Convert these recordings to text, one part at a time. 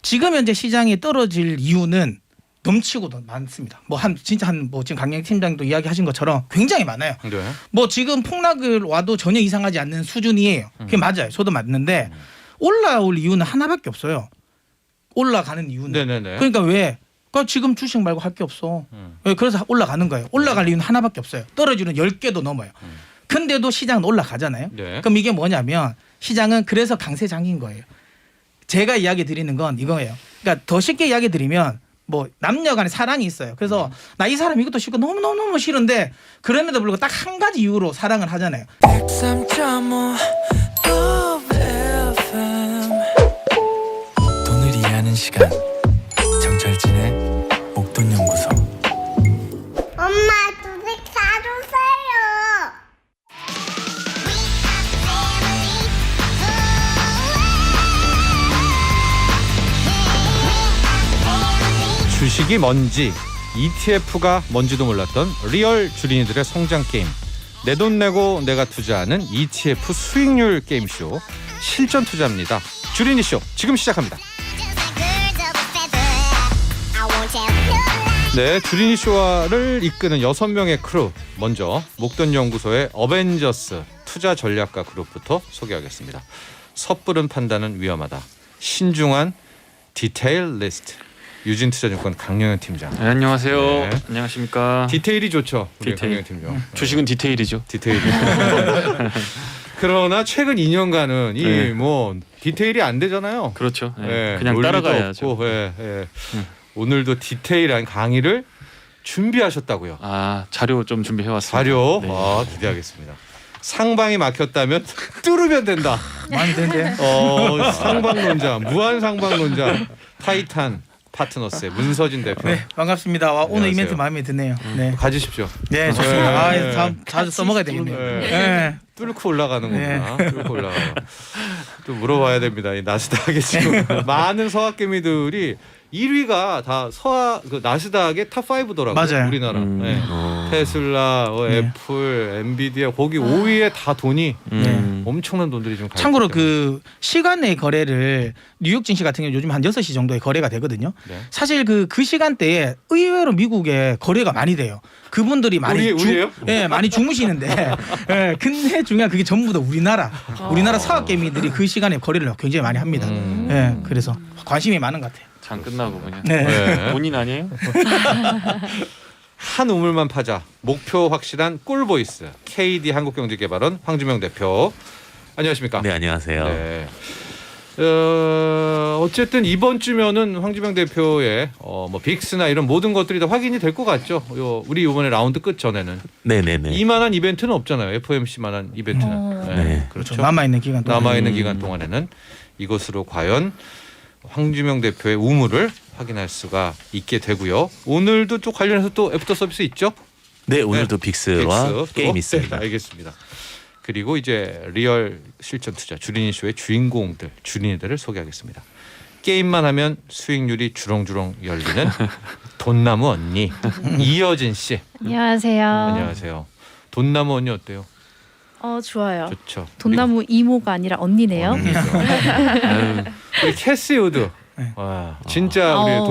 지금 현재 시장이 떨어질 이유는 넘치고도 많습니다. 뭐 진짜 뭐 지금 강영 팀장도 이야기하신 것처럼 굉장히 많아요. 네. 뭐 지금 폭락을 와도 전혀 이상하지 않는 수준이에요. 그게 맞아요. 저도 맞는데 올라올 이유는 하나밖에 없어요. 올라가는 이유는. 네네네. 그러니까 왜? 그러니까 지금 주식 말고 할 게 없어. 그래서 올라가는 거예요. 올라갈 이유는 하나밖에 없어요. 떨어지는 10개도 넘어요. 근데도 시장은 올라가잖아요. 네. 그럼 이게 뭐냐면 시장은 그래서 강세장인 거예요. 제가 이야기 드리는 건 이거예요. 그러니까 더 쉽게 이야기 드리면 뭐 남녀 간에 사랑이 있어요. 그래서 나 이 사람 이것도 싫고 너무너무 싫은데 그럼에도 불구하고 딱 한 가지 이유로 사랑을 하잖아요. 103.5 돈을 이해하는 시간 정철진의 목돈연구소. 엄마 주식 사주세요. 주식이 뭔지 ETF가 뭔지도 몰랐던 리얼 주린이들의 성장 게임. 내 돈 내고 내가 투자하는 ETF 수익률 게임쇼 실전 투자입니다. 주린이쇼 지금 시작합니다. 네, 주린이쇼를 이끄는 6명의 크루. 먼저 목돈연구소의 어벤져스 투자 전략가 그룹부터 소개하겠습니다. 섣부른 판단은 위험하다. 신중한 디테일 리스트. 유진투자증권 강영현 팀장. 네, 안녕하세요. 네. 안녕하십니까. 디테일이 좋죠. 우리 디테일. 강영현 팀장. 주식은 디테일이죠. 디테일이. 그러나 최근 2년간은 네. 이 뭐 디테일이 안 되잖아요. 그렇죠. 네. 예, 그냥 논리도 따라가야죠. 없고, 예, 예. 오늘도 디테일한 강의를 준비하셨다고요. 아, 자료 좀 준비해 왔습니다. 자료 네. 기대하겠습니다. 상방이 막혔다면 뚫으면 된다. 많이 되는데. 상방론자, 무한 상방론자, 타이탄 파트너스의 문서진 대표. 네, 반갑습니다. 와, 오늘 안녕하세요. 이벤트 마음에 드네요. 네. 가지십시오. 네, 좋습니다. 아, 네. 다음 자주 써먹어야 되겠네요. 네. 네. 뚫고 올라가는구나. 뚫고 올라가. 또 물어봐야 됩니다. 이 나스닥에 지금 많은 서학개미들이 1위가 다 나스닥의 탑 5더라고요. 맞아요. 우리나라. 네. 테슬라, 네. 애플, 엔비디아 거기 5위에 다 돈이 엄청난 돈들이 좀. 참고로 그 시간 내 거래를 뉴욕 증시 같은 경우 요즘 한 6시 정도에 거래가 되거든요. 네. 사실 그 시간대에 의외로 미국에 거래가 많이 돼요. 그분들이 많이 우리예요? 예, 많이 주무시는데 예, 근데 중요한 그게 전부 다 우리나라 서학개미들이 그 시간에 거래를 굉장히 많이 합니다. 예, 그래서 관심이 많은 것 같아요. 장 끝나고 그냥. 네. 네. 본인 아니에요? 한 우물만 파자. 목표 확실한 꿀보이스. KD 한국경제개발원 황주명 대표. 안녕하십니까? 네, 안녕하세요. 네. 어쨌든 이번 주면은 황주명 대표의 뭐 빅스나 이런 모든 것들이 다 확인이 될 것 같죠. 우리 이번에 라운드 끝 전에는 네네네. 이만한 이벤트는 없잖아요. FOMC만한 이벤트는. 네. 그렇죠. 남아있는 기간 동안. 남아있는 기간 동안에는 이것으로 과연 황주명 대표의 우물을 확인할 수가 있게 되고요. 오늘도 또 관련해서 또 애프터 서비스 있죠? 네, 오늘도 빅스와 빅스 게임 또? 있습니다. 네, 알겠습니다. 그리고 이제 리얼 실전 투자 주린이 쇼의 주인공들, 주린이들을 소개하겠습니다. 게임만 하면 수익률이 주렁주렁 열리는 돈나무 언니 이여진 씨. 안녕하세요. 안녕하세요. 돈나무 언니 어때요? 좋아요. 좋죠. 돈나무 이모가 아니라 언니네요. 우리 캐시 우드. 네. 와, 진짜 우리 어.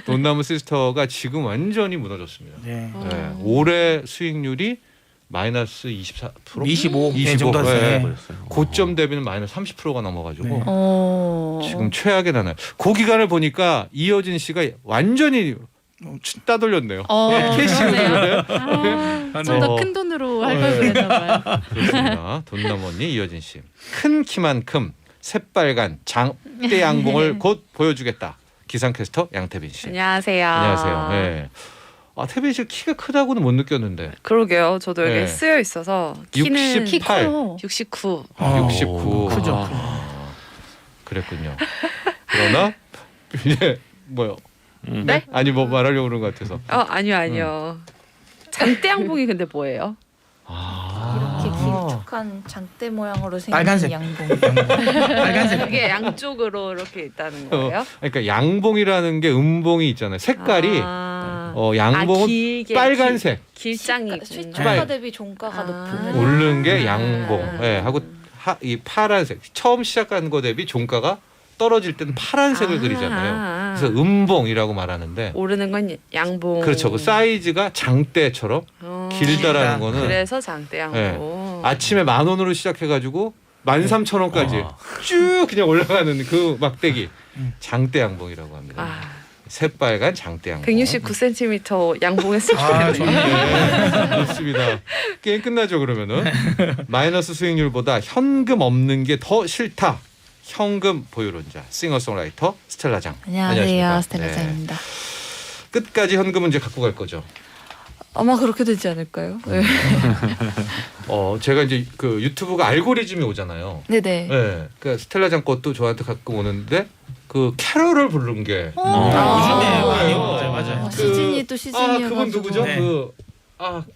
돈나무 시스터가 지금 완전히 무너졌습니다. 네. 네, 올해 수익률이 마이너스 24%, 25 25 정도 네. 하세요. 고점 대비는 마이너스 30%가 넘어가지고 네. 지금 최악에 나나요. 그 기간을 보니까 이여진 씨가 완전히 따돌렸네요. 캐시우드를. 좀 더 큰 돈으로 할 걸 그랬나 봐요. 그렇습니다. 돈나무 언니 이여진 씨. 큰 키만큼 새빨간 장대 양봉을 곧 보여주겠다. 기상캐스터 양태빈 씨. 안녕하세요. 안녕하세요. 네. 태빈 씨 키가 크다고는 못 느꼈는데. 그러게요. 저도 여기 네. 쓰여 있어서 키는 68. 69. 69. 크죠. 그랬군요. 그러나 이제 뭐요? 네? 아니 뭐 말하려고 그런 것 같아서. 아니요. 장대 양봉이 근데 뭐예요? 이렇게 길쭉한 장대 모양으로 생긴 빨간색. 양봉. 빨간색. 이게 양쪽으로 이렇게 있다는 거예요? 그러니까 양봉이라는 게 음봉이 있잖아요. 색깔이 양봉은 길게 빨간색. 길장이 시초가 대비 종가가 높은. 오른 게 양봉. 네, 하고 이 파란색. 처음 시작한 거 대비 종가가 떨어질 때는 파란색을 그리잖아요. 그래서 음봉이라고 말하는데 오르는 건 양봉. 그렇죠. 그 사이즈가 장대처럼 길다라는 거는 그래서 장대양봉. 네. 아침에 10,000원으로 시작해가지고 13,000원까지 쭉 그냥 올라가는 그 막대기 장대양봉이라고 합니다. 아. 새빨간 장대양봉. 169cm 양봉했을 때. 아, 네, 좋습니다. 게임 끝나죠 그러면은. 마이너스 수익률보다 현금 없는 게 더 싫다. 현금 보유론자 싱어송라이터 스텔라장. 안녕하세요, 안녕하십니까? 스텔라장입니다. 끝까지 현금은 이제 갖고 갈 거죠. 아마 그렇게 되지 않을까요? 네. 제가 이제 그 유튜브가 알고리즘이 오잖아요. 네네. 네, 그 스텔라장 것도 저한테 가끔 오는데 그 캐롤을 부른 게 요즘에 많이 맞아요. 맞아요. 시즌이 또 시즌이어가지고. 그분 누구죠? 네.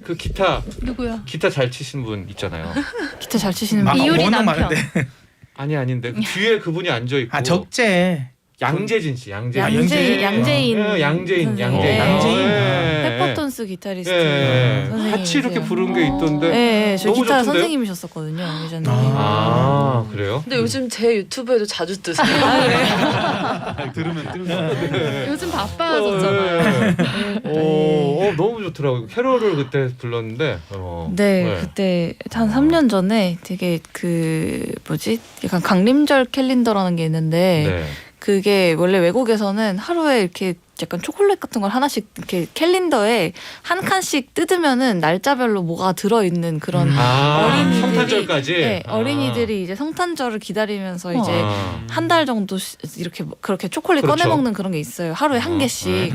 그 기타 누구야? 잘 치시는 분 있잖아요. 기타 잘 치시는 막 분. 이효리 워낙 남편. 많은데. 아닌데 그 뒤에 그분이 앉아 있고. 적재. 양재진 씨, 양재진. 양재인. 양재인. 양재인. 페퍼톤스 기타리스트 선생님. 같이 이렇게 부른 게 있던데. 네, 저 너무 기타 좋던데요? 선생님이셨었거든요. 예전에. 그래요? 근데 요즘 제 유튜브에도 자주 뜨세요. 들으면 요즘 바빠졌잖아요. 너무 좋더라고요. 캐롤을 그때 불렀는데. 네, 그때 한 3년 전에 되게 약간 강림절 캘린더라는 게 있는데 네. 그게 원래 외국에서는 하루에 이렇게 약간 초콜릿 같은 걸 하나씩 이렇게 캘린더에 한 칸씩 뜯으면은 날짜별로 뭐가 들어있는 그런 어린이들이 성탄절까지. 네, 어린이들이 이제 성탄절을 기다리면서 이제 한 달 정도 이렇게 그렇게 초콜릿 그렇죠. 꺼내 먹는 그런 게 있어요. 하루에 한 개씩.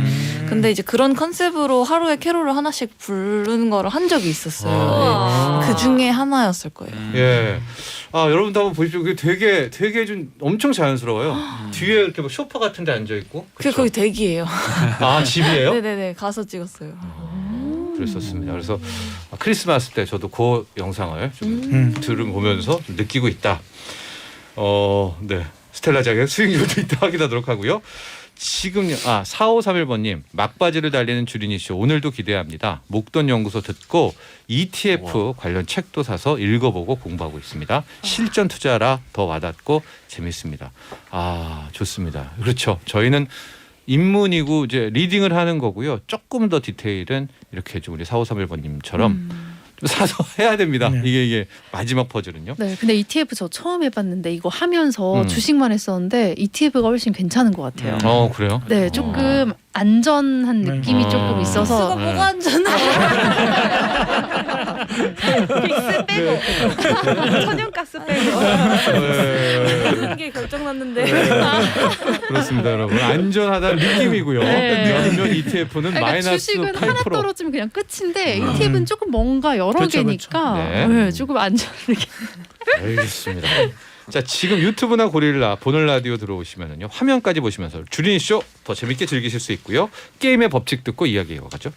근데 이제 그런 컨셉으로 하루에 캐롤을 하나씩 부르는 거를 한 적이 있었어요. 그 중에 하나였을 거예요. 예. 여러분도 한번 보십시오. 그게 되게 좀 엄청 자연스러워요. 뒤에 이렇게 뭐 소파 같은 데 앉아 있고. 그게 거의 댁이에요. 집이에요? 네네네. 가서 찍었어요. 그랬었습니다. 그래서 크리스마스 때 저도 그 영상을 좀 들으면서 좀 느끼고 있다. 네. 스텔라장의 수익률도 있다 확인하도록 하고요. 지금 4531번님 막바지를 달리는 주린이쇼 오늘도 기대합니다. 목돈 연구소 듣고 ETF 관련 책도 사서 읽어보고 공부하고 있습니다. 실전 투자라 더 와닿고 재밌습니다. 좋습니다. 그렇죠. 저희는 입문이고 이제 리딩을 하는 거고요. 조금 더 디테일은 이렇게 좀 우리 4531번님처럼 사서 해야 됩니다. 네. 이게 마지막 퍼즐은요. 네, 근데 ETF 저 처음 해봤는데 이거 하면서 주식만 했었는데 ETF가 훨씬 괜찮은 것 같아요. 그래요? 네, 조금 안전한 느낌이 조금 있어서. 뭐가 안전해? 빅스 빼고 천연가스 빼고 그런 게 결정났는데. 그렇습니다, 여러분. 안전하다는 느낌이고요. 네. 그러면 ETF는 그러니까 마이너스 주식은 8%. 하나 떨어지면 그냥 끝인데 ETF는 조금 뭔가 여러 그렇죠, 개니까 그렇죠. 네. 네, 조금 안전하게. 알겠습니다. 자, 지금 유튜브나 고릴라 보는 라디오 들어오시면은요 화면까지 보시면서 주린이 쇼 더 재밌게 즐기실 수 있고요. 게임의 법칙 듣고 이야기 이어가죠.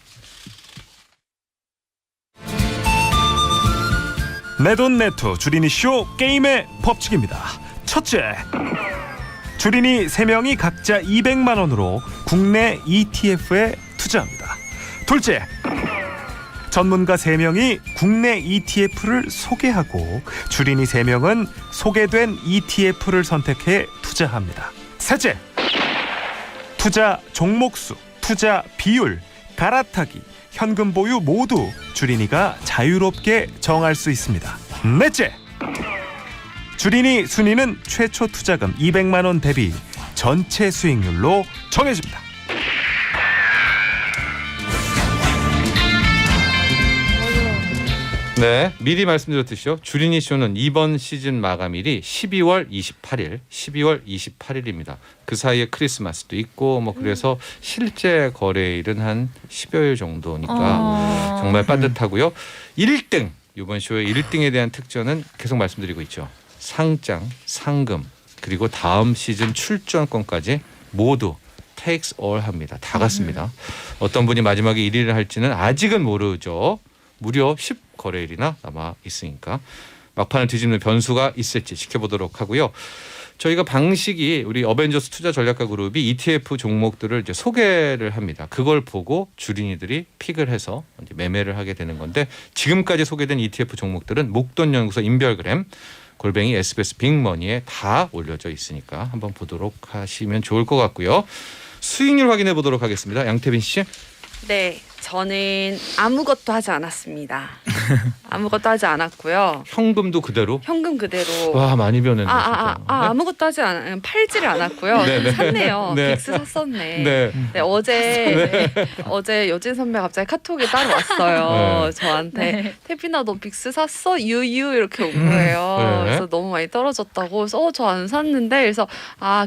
내돈내투 주린이 쇼 게임의 법칙입니다. 첫째, 주린이 3명이 각자 200만 원으로 국내 ETF에 투자합니다. 둘째, 전문가 3명이 국내 ETF를 소개하고 주린이 3명은 소개된 ETF를 선택해 투자합니다. 셋째, 투자 종목수, 투자 비율, 갈아타기, 현금 보유 모두 주린이가 자유롭게 정할 수 있습니다. 넷째, 주린이 순위는 최초 투자금 200만 원 대비 전체 수익률로 정해집니다. 네, 미리 말씀드렸듯이요. 주린이 쇼는 이번 시즌 마감일이 12월 28일입니다. 그 사이에 크리스마스도 있고 뭐 그래서 실제 거래일은 한 10여일 정도니까 정말 빠듯하고요. 1등, 이번 쇼의 1등에 대한 특전은 계속 말씀드리고 있죠. 상장, 상금, 그리고 다음 시즌 출전권까지 모두 takes all 합니다. 다 갔습니다. 어떤 분이 마지막에 1위를 할지는 아직은 모르죠. 무려 10거래일이나 남아 있으니까 막판을 뒤집는 변수가 있을지 지켜보도록 하고요. 저희가 방식이 우리 어벤져스 투자 전략가 그룹이 ETF 종목들을 이제 소개를 합니다. 그걸 보고 주린이들이 픽을 해서 이제 매매를 하게 되는 건데 지금까지 소개된 ETF 종목들은 목돈연구소 인별그램 골뱅이 SBS 빅머니에 다 올려져 있으니까 한번 보도록 하시면 좋을 것 같고요. 수익률 확인해 보도록 하겠습니다. 양태빈 씨. 네, 저는 아무것도 하지 않았습니다. 아무것도 하지 않았고요. 현금도 그대로. 현금 그대로. 와 많이 변했네. 진짜. 아무것도 하지 팔지를 않았고요. 네네. 샀네요. 네. 빅스 샀었네. 네. 네, 어제 여진 선배 갑자기 카톡이 따로 왔어요. 네. 저한테 태빈아 너 빅스 샀어? 유유 이렇게 온 거예요. 네. 그래서 너무 많이 떨어졌다고. 그래서 저 안 샀는데 그래서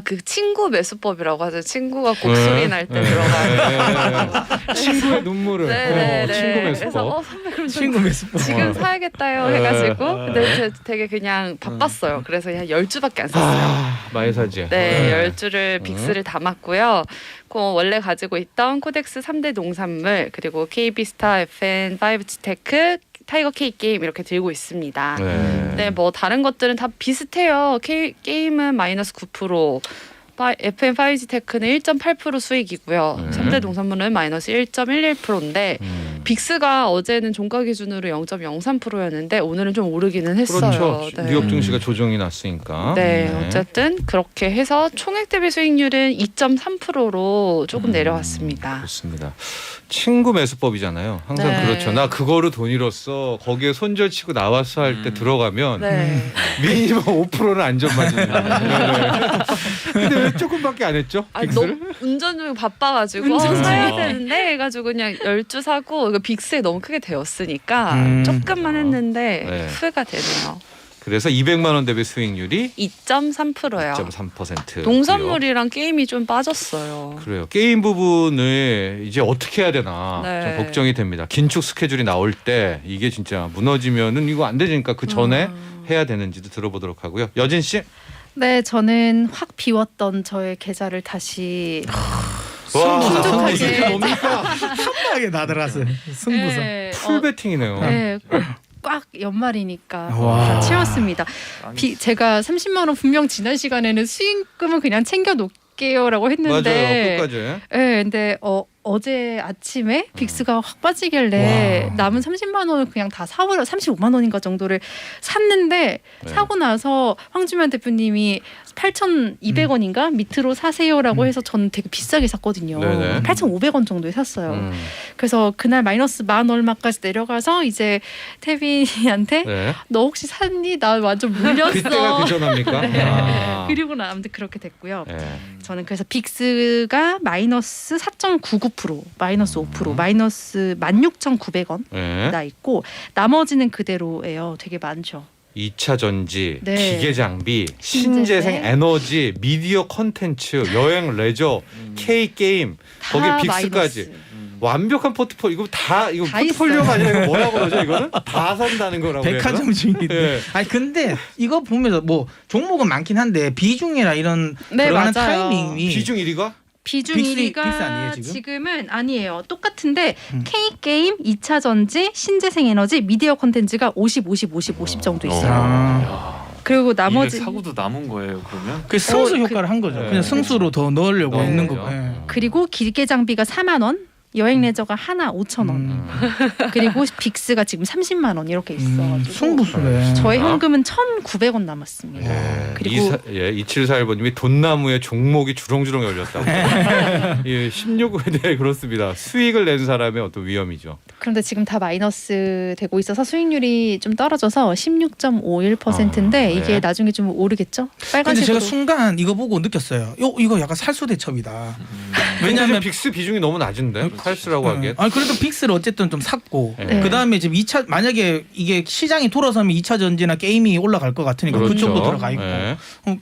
그 친구 매수법이라고 하죠. 친구가 곡소리 날 때 들어가요. 친구의 눈물을. 네네네. 친구 그래서 매수법. 선배 그럼 저 친구 매수법. 지금 사야겠다요 해가지고 근데 되게 그냥 바빴어요. 그래서 한 10주밖에 안 샀어요. 많이 사지. 네, 10주를 빅스를 담았고요. 원래 가지고 있던 코덱스 3대 농산물 그리고 KB스타, FN, 5G테크, 타이거 K게임 이렇게 들고 있습니다. 네, 뭐 다른 것들은 다 비슷해요. 게임은 마이너스 9%, FM 5G테크는 1.8% 수익이고요. 3대 농산물은 마이너스 1.11%인데 빅스가 어제는 종가 기준으로 0.03%였는데 오늘은 좀 오르기는 했어요. 그렇죠. 네. 뉴욕 증시가 조정이 났으니까. 네, 어쨌든 그렇게 해서 총액 대비 수익률은 2.3%로 조금 내려왔습니다. 그렇습니다. 친구 매수법이잖아요. 항상 네. 그렇죠. 나 그거로 돈 잃었어. 거기에 손절치고 나왔어 할 때 들어가면 네. 미니멈 5%는 안전마진이에요. 네. 근데 왜 조금밖에 안 했죠? 빅스를? 너무 운전 중에 바빠가지고 사야 되는데 해가지고 그냥 10주 사고 이거 빅스에 너무 크게 되었으니까 조금만 했는데 네. 후회가 되네요. 그래서 200만 원 대비 수익률이 2.3%요. 2.3%. 농산물이랑 게임이 좀 빠졌어요. 그래요. 게임 부분을 이제 어떻게 해야 되나 네. 좀 걱정이 됩니다. 긴축 스케줄이 나올 때 이게 진짜 무너지면은 이거 안 되니까 그 전에 해야 되는지도 들어보도록 하고요. 여진 씨. 네, 저는 확 비웠던 저의 계좌를 다시 승부사 뭡니까? 한방에 다 들어갔어요. 승부사. 네, 풀 베팅이네요. 네, 꽉 연말이니까 와. 다 채웠습니다. 제가 30만 원 분명 지난 시간에는 수익금은 그냥 챙겨 놓을게요라고 했는데, 맞아요. 끝까지. 네, 근데 어제 아침에 빅스가 확 빠지길래 남은 30만 원을 그냥 다 사버려 35만 원인가 정도를 샀는데 네. 사고 나서 황주면 대표님이 8,200원인가 밑으로 사세요라고 해서 저는 되게 비싸게 샀거든요. 네네. 8,500원 정도에 샀어요. 그래서 그날 마이너스 만 얼마까지 내려가서 이제 태빈이한테 네. 너 혹시 샀니? 나 완전 물렸어. 그때가 그 전합니까? 네. 아. 그리고 나 아무튼 그렇게 됐고요. 네. 저는 그래서 빅스가 마이너스 4.99%, 마이너스 5%, 마이너스 16,900원 네. 나 있고 나머지는 그대로예요. 되게 많죠. 2차 전지, 네. 기계 장비, 신재생, 신재생 에너지, 미디어 컨텐츠, 여행 레저, K 게임, 거기 다 빅스까지 마이너스. 완벽한 포트폴리오. 이거 다 이거 다 포트폴리오가 있어요. 아니라 이거 뭐라고 그러죠? 이거는 다 산다는 거라고. 백화점 중인데. 네. 아니 근데 이거 보면서 뭐 종목은 많긴 한데 비중이나 이런 네, 들어가는 맞아요. 타이밍이 비중 1위가 비중 빅스 1위가 아니에요, 지금? 지금은 아니에요. 똑같은데 K게임, 2차 전지, 신재생 에너지, 미디어 콘텐츠가 50, 50, 50, 50 정도 있어요. 아. 그리고 나머지 이게 사고도 남은 거예요 그러면? 그 승수 효과를 한 거죠. 네. 그냥 승수로 더 넣으려고 네. 있는 네. 거고. 예. 그리고 기계 장비가 4만 원, 여행 레저가 하나 5천 원. 그리고 빅스가 지금 30만 원 이렇게 있어가지고 승부수네. 저의 현금은 1,900원 남았습니다. 그리고 2741번님이 돈나무에 종목이 주렁주렁 열렸다고. 예, 16에 대해 그렇습니다. 수익을 낸 사람의 어떤 위험이죠. 그런데 지금 다 마이너스 되고 있어서 수익률이 좀 떨어져서 16.51%인데 이게 네. 나중에 좀 오르겠죠? 근데 빨간색으로. 제가 순간 이거 보고 느꼈어요. 이거 약간 살수 대첩이다. 왜냐하면 빅스 비중이 너무 낮은데 팔스라고 하기엔. 아니 그래도 빅스를 어쨌든 좀 샀고 네. 그다음에 지금 2차 만약에 이게 시장이 돌아서면 2차 전지나 게임이 올라갈 것 같으니까 그렇죠. 그쪽으로 들어가 있고 네.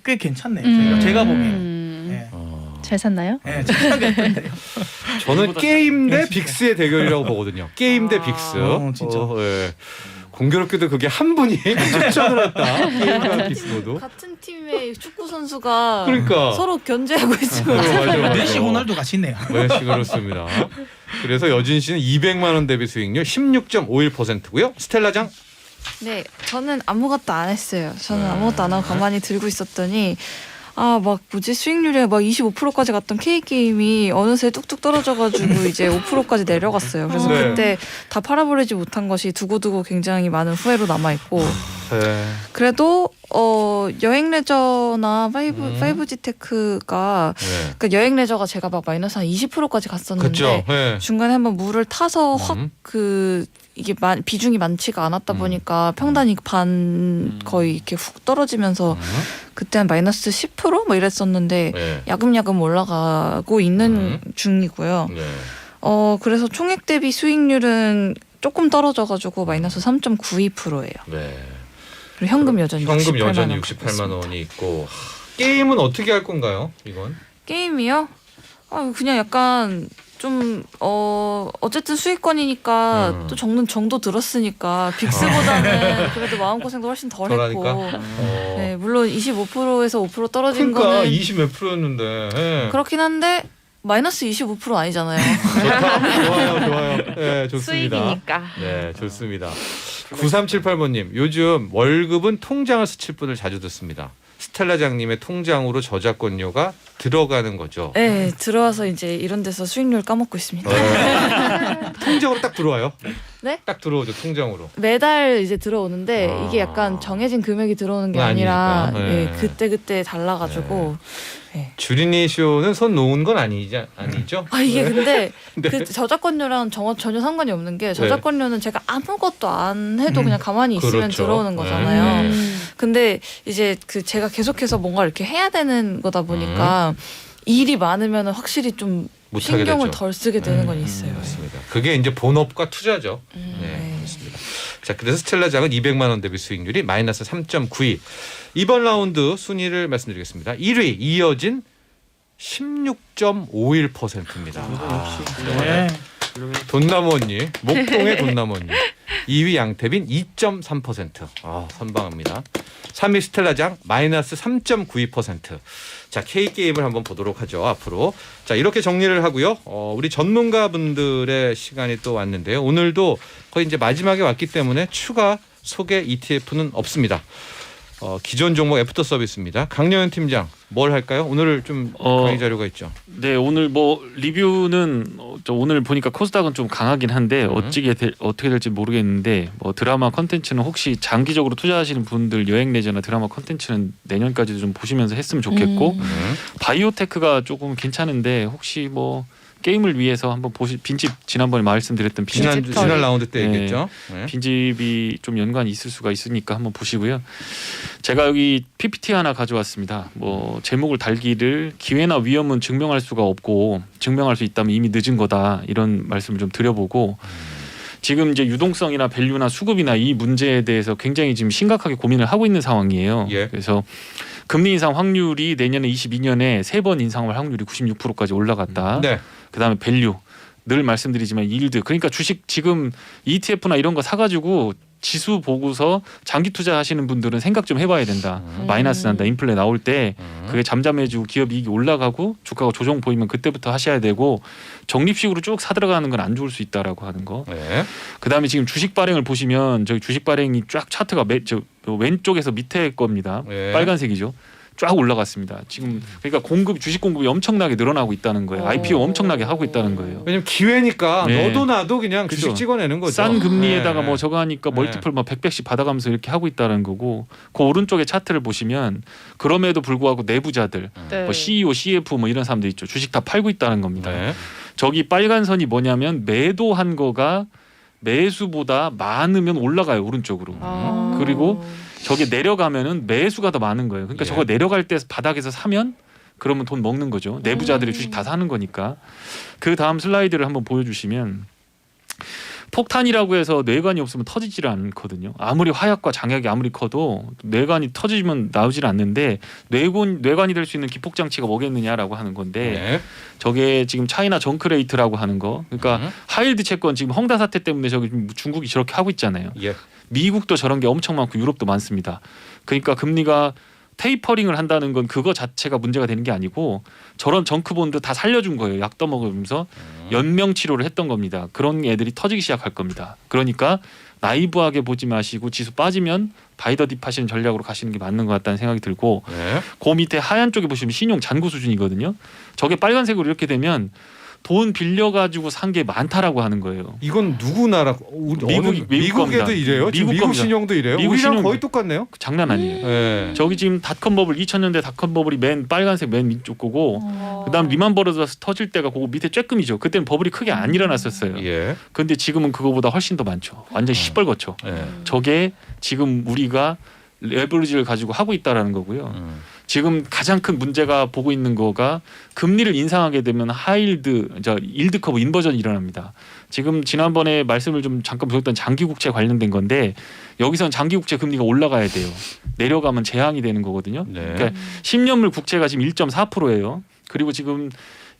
꽤 괜찮네요. 제가 보기에는. 예. 잘 샀나요? 예, 잘 사겠던데요. 저는 게임 대 빅스의 대결이라고 보거든요. 게임 대 빅스. 진짜. 예. 공교롭게도 그게 한 분이 추천을 했다. 게임과 빅스 모두. 같은 팀의 축구 선수가 그러니까. 서로 견제하고 있으면 맞아. 메시 호날두 같이 있네요. 네, 그렇습니다. 그래서 여진 씨는 200만 원 대비 수익률 16.51%고요. 스텔라장 네, 저는 아무것도 안 했어요. 저는 아무것도 안 하고 가만히 들고 있었더니 막 뭐지 수익률이 막 25%까지 갔던 K게임이 어느새 뚝뚝 떨어져가지고 이제 5%까지 내려갔어요. 그래서 네. 그때 다 팔아버리지 못한 것이 두고두고 굉장히 많은 후회로 남아있고 네. 그래도 여행 레저나 5G 테크가 네. 그러니까 여행 레저가 제가 막 마이너스 한 20%까지 갔었는데 그렇죠. 네. 중간에 한번 물을 타서 확 그 이게 비중이 많지가 않았다 보니까 평단이 반 거의 이렇게 훅 떨어지면서 그때 한 마이너스 10% 뭐 이랬었는데 네. 야금야금 올라가고 있는 중이고요. 네. 그래서 총액 대비 수익률은 조금 떨어져가지고 마이너스 3.92%예요. 네. 그리고 현금 여전히 현금 68만 여전히 원 68만 원이 있고 게임은 어떻게 할 건가요? 이건 게임이요? 그냥 약간 좀 어쨌든 수익권이니까 또 적는 정도 들었으니까 빅스보다는 그래도 마음고생도 훨씬 덜했고 덜하니까? 네, 물론 25%에서 5% 떨어진 그러니까 거는 20 몇 프로였는데. 네. 그렇긴 한데 마이너스 25% 아니잖아요. 좋아요. 네, 좋습니다. 수익이니까. 네, 좋습니다. 9378번님, 요즘 월급은 통장을 스칠 분을 자주 듣습니다. 스텔라장님의 통장으로 저작권료가 들어가는 거죠. 네, 들어와서 이제 이런 데서 수익률 까먹고 있습니다. 통장으로 딱 들어와요? 네? 딱 들어오죠, 통장으로. 매달 이제 들어오는데 이게 약간 정해진 금액이 들어오는 게 아니라 아니니까. 네. 그때 달라가지고 주린이 쇼는 손 놓은 건 아니죠? 이게 근데 네. 그 저작권료랑 전혀 상관이 없는 게 저작권료는 제가 아무것도 안 해도 그냥 가만히 있으면 그렇죠. 들어오는 거잖아요. 네. 근데 이제 그 제가 계속해서 뭔가 이렇게 해야 되는 거다 보니까 일이 많으면 확실히 좀 못하게 신경을 되죠. 덜 쓰게 되는 건 있어요. 맞습니다. 그게 이제 본업과 투자죠. 네, 그렇습니다. 자, 그래서 스텔라장은 200만 원 대비 수익률이 마이너스 3.92. 이번 라운드 순위를 말씀드리겠습니다. 1위 이어진 16.51%입니다. 네. 돈나무 언니, 목동의 돈나무 언니. 2위 양태빈 2.3%. 선방합니다. 3위 스텔라장 마이너스 3.92%. 자, K게임을 한번 보도록 하죠. 앞으로. 자, 이렇게 정리를 하고요. 우리 전문가분들의 시간이 또 왔는데요. 오늘도 거의 이제 마지막에 왔기 때문에 추가 소개 ETF는 없습니다. 기존 종목 애프터 서비스입니다. 강려현 팀장 뭘 할까요? 오늘 좀 강의 자료가 있죠. 네, 오늘 뭐 리뷰는 오늘 보니까 코스닥은 좀 강하긴 한데 어떻게 될지 모르겠는데 뭐 드라마 컨텐츠는 혹시 장기적으로 투자하시는 분들 여행 레저나 드라마 컨텐츠는 내년까지도 좀 보시면서 했으면 좋겠고 바이오테크가 조금 괜찮은데 혹시 뭐 게임을 위해서 한번 빈집 지난번에 말씀드렸던 지난 라운드 때 네. 얘기했죠. 네. 빈집이 좀 연관이 있을 수가 있으니까 한번 보시고요. 제가 여기 PPT 하나 가져왔습니다. 뭐 제목을 달기를 기회나 위험은 증명할 수가 없고 증명할 수 있다면 이미 늦은 거다 이런 말씀을 좀 드려보고 지금 이제 유동성이나 밸류나 수급이나 이 문제에 대해서 굉장히 지금 심각하게 고민을 하고 있는 상황이에요. 예. 그래서 금리 인상 확률이 내년에 22년에 3번 인상할 확률이 96%까지 올라갔다. 네. 그다음에 밸류 늘 말씀드리지만 일드 그러니까 주식 지금 ETF나 이런 거 사가지고 지수 보고서 장기 투자하시는 분들은 생각 좀 해봐야 된다. 마이너스 난다. 인플레 나올 때 그게 잠잠해지고 기업 이익이 올라가고 주가가 조정 보이면 그때부터 하셔야 되고 적립식으로 쭉 사들어가는 건 안 좋을 수 있다라고 하는 거. 네. 그다음에 지금 주식 발행을 보시면 저기 주식 발행이 쫙 차트가 왼쪽에서 밑에 겁니다. 네. 빨간색이죠. 쫙 올라갔습니다. 지금 그러니까 주식 공급이 엄청나게 늘어나고 있다는 거예요. IPO 엄청나게 하고 있다는 거예요. 왜냐면 기회니까 네. 너도 나도 그냥 그죠. 주식 찍어내는 거죠. 싼 금리에다가 네. 뭐 저거 하니까 네. 멀티플 막 100배씩 받아가면서 이렇게 하고 있다는 거고 그 오른쪽에 차트를 보시면 그럼에도 불구하고 내부자들 네. 뭐 CEO, CF 뭐 이런 사람들 있죠. 주식 다 팔고 있다는 겁니다. 네. 저기 빨간 선이 뭐냐면 매도한 거가 매수보다 많으면 올라가요. 오른쪽으로. 그리고 저게 내려가면은 매수가 더 많은 거예요. 그러니까 예. 저거 내려갈 때 바닥에서 사면 그러면 돈 먹는 거죠. 내부자들이 주식 다 사는 거니까. 그 다음 슬라이드를 한번 보여주시면 폭탄이라고 해서 뇌관이 없으면 터지질 않거든요. 아무리 화약과 장약이 아무리 커도 뇌관이 터지면 나오질 않는데 뇌관이 될 수 있는 기폭 장치가 뭐겠느냐라고 하는 건데 네. 저게 지금 차이나 정크레이트라고 하는 거. 그러니까 하이드 채권 지금 헝다 사태 때문에 저기 중국이 저렇게 하고 있잖아요. 예. 미국도 저런 게 엄청 많고 유럽도 많습니다. 그러니까 금리가 테이퍼링을 한다는 건 그거 자체가 문제가 되는 게 아니고 저런 정크본드 다 살려준 거예요. 약 떠먹으면서 연명 치료를 했던 겁니다. 그런 애들이 터지기 시작할 겁니다. 그러니까 나이브하게 보지 마시고 지수 빠지면 바이더 딥 하시는 전략으로 가시는 게 맞는 것 같다는 생각이 들고 네. 그 밑에 하얀 쪽에 보시면 신용 잔고 수준이거든요. 저게 빨간색으로 이렇게 되면 돈 빌려가지고 산 게 많다라고 하는 거예요. 이건 누구 나라? 미국에도 겁니다. 이래요? 지금 미국 겁니다. 신용도 이래요? 미국 우리랑 신용- 거의 똑같네요. 장난 아니에요. 네. 저기 지금 닷컴 버블 2000년대 닷컴 버블이 맨 빨간색 맨 위쪽 거고 그다음 리만 브러더스 터질 때가 그거 밑에 쬐끔이죠. 그때는 버블이 크게 안 일어났었어요. 예. 근데 지금은 그거보다 훨씬 더 많죠. 완전 시뻘겋죠. 예. 저게 지금 우리가 레버리지를 가지고 하고 있다라는 거고요. 지금 가장 큰 문제가 보고 있는 거가 금리를 인상하게 되면 하이일드, 일드 커브 인버전이 일어납니다. 지금 지난번에 말씀을 좀 잠깐 드렸던 장기국채 관련된 건데 여기서는 장기국채 금리가 올라가야 돼요. 내려가면 재앙이 되는 거거든요. 네. 그러니까 10년물 국채가 지금 1.4%예요. 그리고 지금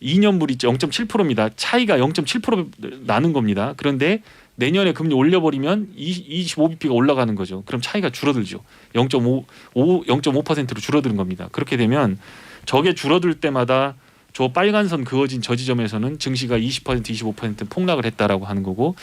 2년물이 0.7%입니다. 차이가 0.7% 나는 겁니다. 그런데 내년에 금리 올려버리면 25bp가 올라가는 거죠. 그럼 차이가 줄어들죠. 0.5%로 줄어드는 겁니다. 그렇게 되면 저게 줄어들 때마다 저 빨간 선 그어진 저 지점에서는 증시가 20% 25% 폭락을 했다라고 하는 거고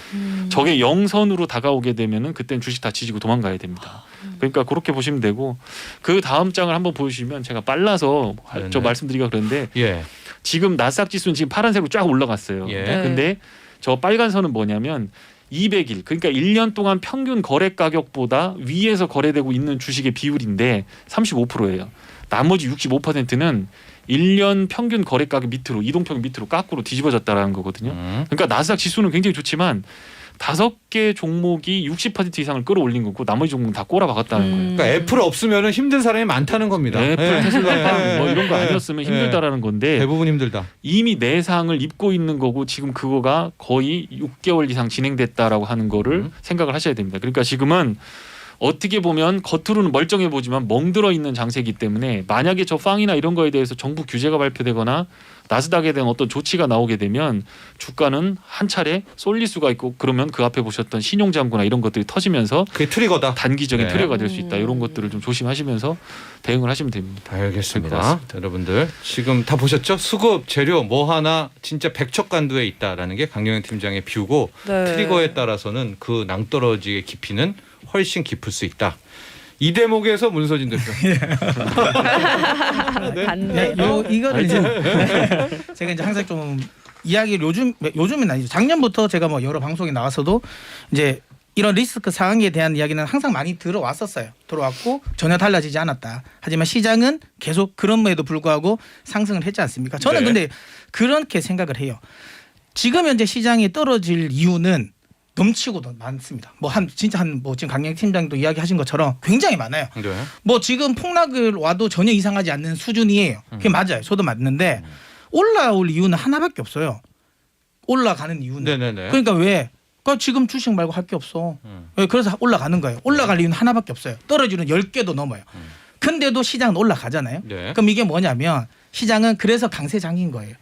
저게 0선으로 다가오게 되면은 그때는 주식 다 지지고 도망가야 됩니다. 그러니까 그렇게 보시면 되고 그 다음 장을 한번 보시면 제가 빨라서 저 말씀드리기가 그런데 예. 지금 나스닥 지수는 지금 파란색으로 쫙 올라갔어요. 예. 근데 저 빨간 선은 뭐냐면 200일 그러니까 1년 동안 평균 거래 가격보다 위에서 거래되고 있는 주식의 비율인데 35%예요. 나머지 65%는 1년 평균 거래 가격 밑으로 이동평균 밑으로 거꾸로 뒤집어졌다라는 거거든요. 그러니까 나스닥 지수는 굉장히 좋지만 5개 종목이 60% 이상을 끌어올린 거고 나머지 종목은 다 꼬라박았다는 거예요. 그러니까 애플 없으면 힘든 사람이 많다는 겁니다. 애플, 테슬라, 예. 뭐 이런 거 아니었으면 힘들다라는 건데 대부분 힘들다. 이미 내상을 입고 있는 거고 지금 그거가 거의 6개월 이상 진행됐다라고 하는 거를 생각을 하셔야 됩니다. 그러니까 지금은 어떻게 보면 겉으로는 멀쩡해 보지만 멍들어 있는 장세이기 때문에 만약에 저 팡이나 이런 거에 대해서 정부 규제가 발표되거나 나스닥에 대한 어떤 조치가 나오게 되면 주가는 한 차례 쏠릴 수가 있고 그러면 그 앞에 보셨던 신용장구나 이런 것들이 터지면서 그게 트리거다. 단기적인 네. 트리거가 될 수 있다. 이런 것들을 좀 조심하시면서 대응을 하시면 됩니다. 알겠습니다. 여러분들 지금 다 보셨죠? 수급 재료 뭐 하나 진짜 백척간두에 있다라는 게 강경영 팀장의 뷰고 네. 트리거에 따라서는 그 낭떠러지의 깊이는 훨씬 깊을 수 있다. 이 대목에서 문서진 대표. 네, 이거를 이제 제가 이제 항상 좀 이야기를 요즘은 아니죠. 작년부터 제가 뭐 여러 방송에 나와서도 이제 이런 리스크 상황에 대한 이야기는 항상 많이 들어왔었어요. 들어왔고 전혀 달라지지 않았다. 하지만 시장은 계속 그럼에도 불구하고 상승을 했지 않습니까? 저는 네. 근데 그렇게 생각을 해요. 지금 현재 시장이 떨어질 이유는 넘치고도 많습니다. 진짜 뭐 지금 강영 팀장도 이야기하신 것처럼 굉장히 많아요. 네. 뭐 지금 폭락을 와도 전혀 이상하지 않는 수준이에요. 그게 맞아요. 저도 맞는데 올라올 이유는 하나밖에 없어요. 올라가는 이유는. 네네네. 그러니까 왜? 그러니까 지금 주식 말고 할 게 없어. 그래서 올라가는 거예요. 올라갈 이유는 하나밖에 없어요. 떨어지는 10개도 넘어요. 근데도 시장은 올라가잖아요. 네. 그럼 이게 뭐냐면 시장은 그래서 강세장인 거예요.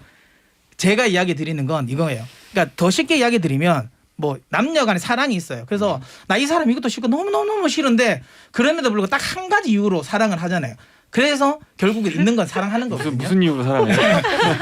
제가 이야기 드리는 건 이거예요. 그러니까 더 쉽게 이야기 드리면 뭐 남녀 간에 사랑이 있어요. 그래서 나 이 사람 이것도 싫고 너무너무 싫은데 그럼에도 불구하고 딱 한 가지 이유로 사랑을 하잖아요. 그래서 결국에 있는 건 사랑하는 거거든요. 무슨 이유로 사랑해요?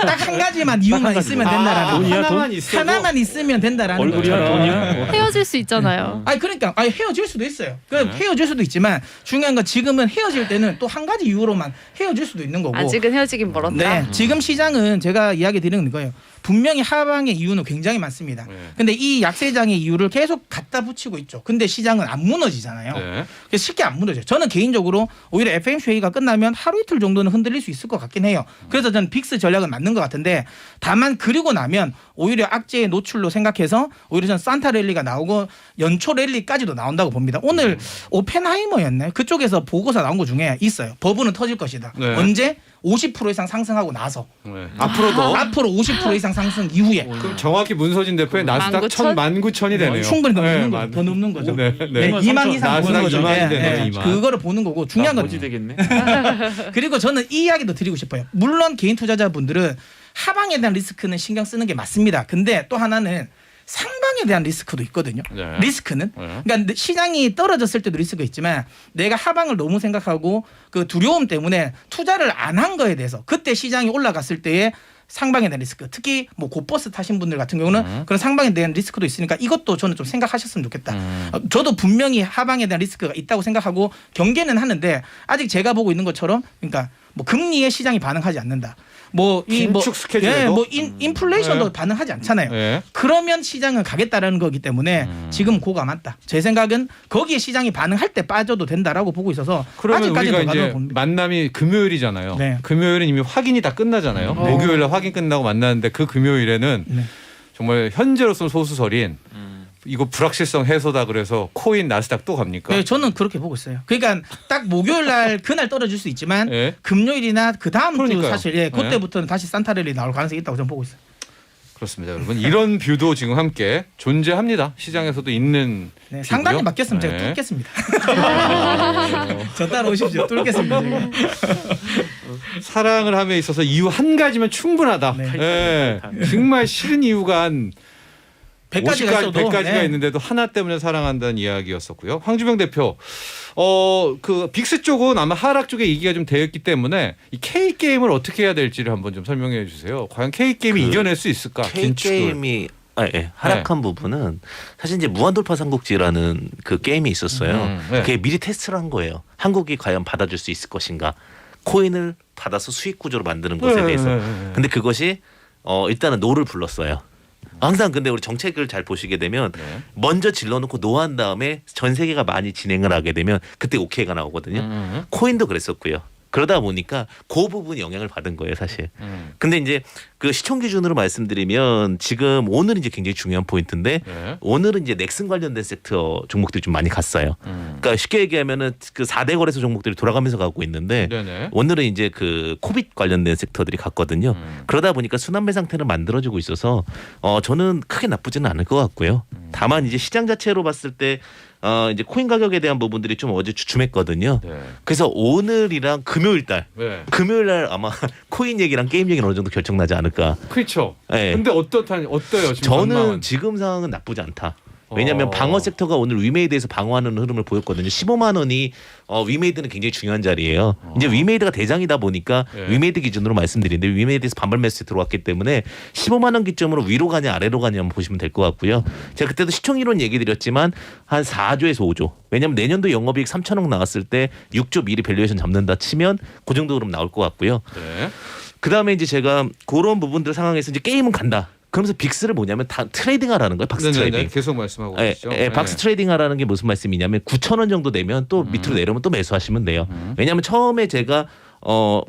딱 한 가지만 이유만 있으면 된다라는 거. 돈이야, 하나만 있어도 하나만 있으면 된다라는 얼굴이야, 거죠. 돈이야. 헤어질 수 있잖아요. 아니 그러니까 헤어질 수도 있어요. 헤어질 수도 있지만 중요한 건 지금은 헤어질 때는 또 한 가지 이유로만 헤어질 수도 있는 거고. 아직은 헤어지긴 멀었다. 네, 지금 시장은 제가 이야기 드리는 거예요. 분명히 하방의 이유는 굉장히 많습니다. 네. 근데 이 약세장의 이유를 계속 갖다 붙이고 있죠. 근데 시장은 안 무너지잖아요. 네. 그래서 쉽게 안 무너져요. 저는 개인적으로 오히려 FMC 회의가 끝나면 하루 이틀 정도는 흔들릴 수 있을 것 같긴 해요. 그래서 저는 빅스 전략은 맞는 것 같은데 다만 그리고 나면 오히려 악재의 노출로 생각해서 오히려 저는 산타 랠리가 나오고 연초 랠리까지도 나온다고 봅니다. 오늘 오펜하이머였나요? 그쪽에서 보고서 나온 것 중에 있어요. 버블은 터질 것이다. 네. 언제? 50% 이상 상승하고 나서. 네. 앞으로도 앞으로 50% 이상 상승 이후에. 그럼 정확히 문서진 대표의 나스닥 19,000이 되네요. 충분히 더 넘는 네, 거죠. 더 넘는 거죠. 네, 네, 네. 2만 이상 보는 나스닥 거죠. 2만이 되네요. 2만. 그거를 보는 거고 중요한 건 거지 되겠네. 그리고 저는 이 이야기도 드리고 싶어요. 물론 개인 투자자분들은 하방에 대한 리스크는 신경 쓰는 게 맞습니다. 근데 또 하나는 상방에 대한 리스크도 있거든요. 네. 리스크는. 네. 그러니까 시장이 떨어졌을 때도 리스크가 있지만 내가 하방을 너무 생각하고 그 두려움 때문에 투자를 안 한 거에 대해서 그때 시장이 올라갔을 때의 상방에 대한 리스크, 특히 뭐 고버스 타신 분들 같은 경우는 그런 상방에 대한 리스크도 있으니까 이것도 저는 좀 생각하셨으면 좋겠다. 저도 분명히 하방에 대한 리스크가 있다고 생각하고 경계는 하는데 아직 제가 보고 있는 것처럼 그러니까 뭐 금리에 시장이 반응하지 않는다. 긴축 스케줄에도? 인플레이션도 반응하지 않잖아요. 네. 그러면 시장은 가겠다라는 거기 때문에 지금 고가 맞다. 제 생각은 거기에 시장이 반응할 때 빠져도 된다라고 보고 있어서 그러면 아직까지는 우리가 더 이제 가능해 봅니다. 만남이 금요일이잖아요. 네. 금요일은 이미 확인이 다 끝나잖아요. 목요일 날 확인 끝나고 만나는데 그 금요일에는 네. 정말 현재로서는 소수설인 이거 불확실성 해소다 그래서 코인 나스닥 또 갑니까? 네, 저는 그렇게 보고 있어요. 그러니까 딱 목요일 날 그날 떨어질 수 있지만 예. 금요일이나 그 다음 주 그러니까요. 사실 그때부터는 다시 산타랠리 나올 가능성이 있다고 저는 보고 있어요. 그렇습니다, 여러분. 이런 뷰도 지금 함께 존재합니다. 시장에서도 있는 네, 뷰고요. 상단에 맡겼으면 제가 네. 뚫겠습니다. 저 따라오십시오. 뚫겠습니다. 제가. 사랑을 함에 있어서 이유 한 가지면 충분하다. 네. 예. 정말 싫은 이유가 한 100가지가 있어도 100가지가 네. 있는데도 하나 때문에 사랑한다는 이야기였었고요. 황주병 대표, 그 빅스 쪽은 아마 하락 쪽에 얘기가 좀 되었기 때문에 이 K 게임을 어떻게 해야 될지를 한번 좀 설명해 주세요. 과연 K 게임이 이겨낼 수 있을까? K 게임이 하락한 부분은 사실 이제 무한돌파 삼국지라는 그 게임이 있었어요. 네. 그게 미리 테스트를 한 거예요. 한국이 과연 받아줄 수 있을 것인가? 코인을 받아서 수익 구조로 만드는 것에 대해서. 근데 그것이 일단은 노를 불렀어요. 항상 근데 우리 정책을 잘 보시게 되면 먼저 질러놓고 노한 다음에 전 세계가 많이 진행을 하게 되면 그때 오케이가 나오거든요. 코인도 그랬었고요. 그러다 보니까 그 부분이 영향을 받은 거예요, 사실. 근데 이제 그 시총 기준으로 말씀드리면 지금 오늘은 이제 굉장히 중요한 포인트인데 오늘은 이제 넥슨 관련된 섹터 종목들이 좀 많이 갔어요. 그러니까 쉽게 얘기하면은 그 4대 거래소 종목들이 돌아가면서 가고 있는데 네네. 오늘은 이제 그 코빗 관련된 섹터들이 갔거든요. 그러다 보니까 순환매 상태를 만들어주고 있어서 저는 크게 나쁘지는 않을 것 같고요. 다만 이제 시장 자체로 봤을 때 이제 코인 가격에 대한 부분들이 좀 어제 주춤했거든요. 네. 그래서 오늘이랑 금요일 날 아마 코인 얘기랑 게임 얘기는 어느 정도 결정나지 않을까. 그렇죠. 네. 근데 어때요 지금 저는 전망은? 지금 상황은 나쁘지 않다. 왜냐하면 방어 섹터가 오늘 위메이드에서 방어하는 흐름을 보였거든요. 15만 원이 위메이드는 굉장히 중요한 자리예요. 이제 위메이드가 대장이다 보니까 위메이드 기준으로 말씀드리는데 위메이드에서 반발 매수에 들어왔기 때문에 15만 원 기점으로 위로 가냐 아래로 가냐 한번 보시면 될 것 같고요. 제가 그때도 시총 이론 얘기 드렸지만 한 4조에서 5조. 왜냐하면 내년도 영업이익 3천억 나왔을 때 6조 미리 밸류에이션 잡는다 치면 그 정도 그럼 나올 것 같고요. 네. 그다음에 이제 제가 그런 부분들 상황에서 이제 게임은 간다. 그러면서 빅스를 뭐냐면 다 트레이딩하라는 거예요. 박스 네네네. 트레이딩. 계속 말씀하고 예, 계시죠. 박스 트레이딩하라는 게 무슨 말씀이냐면 9,000원 정도 되면 또 밑으로 내려오면 또 매수하시면 돼요. 왜냐하면 처음에 제가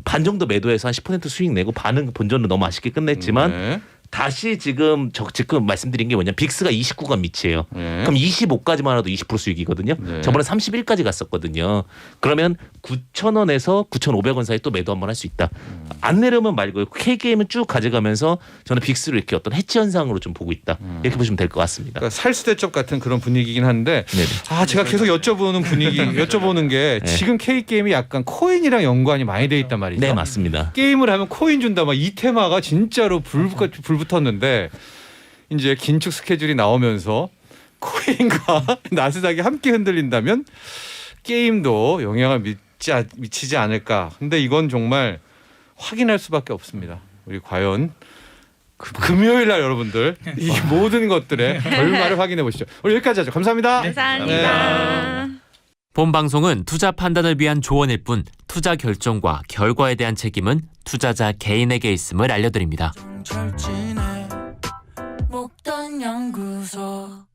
반 정도 매도해서 한 10% 수익 내고 반은 본전으로 너무 아쉽게 끝냈지만 네. 다시 지금 말씀드린 게 뭐냐 빅스가 29간 밑이에요. 그럼 25까지만 해도 20% 수익이거든요. 네. 저번에 31까지 갔었거든요. 그러면 9,000원에서 9,500원 사이 또 매도 한번 할 수 있다. 안 내려면 말고요. K게임은 쭉 가져가면서 저는 빅스를 이렇게 어떤 해치 현상으로 좀 보고 있다. 이렇게 보시면 될 것 같습니다. 그러니까 살수대첩 같은 그런 분위기긴 한데 제가 계속 여쭤보는 게 지금 K 게임이 약간 코인이랑 연관이 많이 돼 있단 말이죠. 네, 맞습니다. 게임을 하면 코인 준다 막 이 테마가 진짜로 불 붙었는데 이제 긴축 스케줄이 나오면서 코인과 나스닥이 함께 흔들린다면 게임도 영향을 미치지 않을까. 근데 이건 정말 확인할 수밖에 없습니다. 우리 과연 금요일 날 여러분들 이 모든 것들의 결말을 확인해 보시죠. 오늘 여기까지 하죠. 감사합니다. 감사합니다. 본 방송은 투자 판단을 위한 조언일 뿐 투자 결정과 결과에 대한 책임은 투자자 개인에게 있음을 알려드립니다. 정철진의 목돈 연구소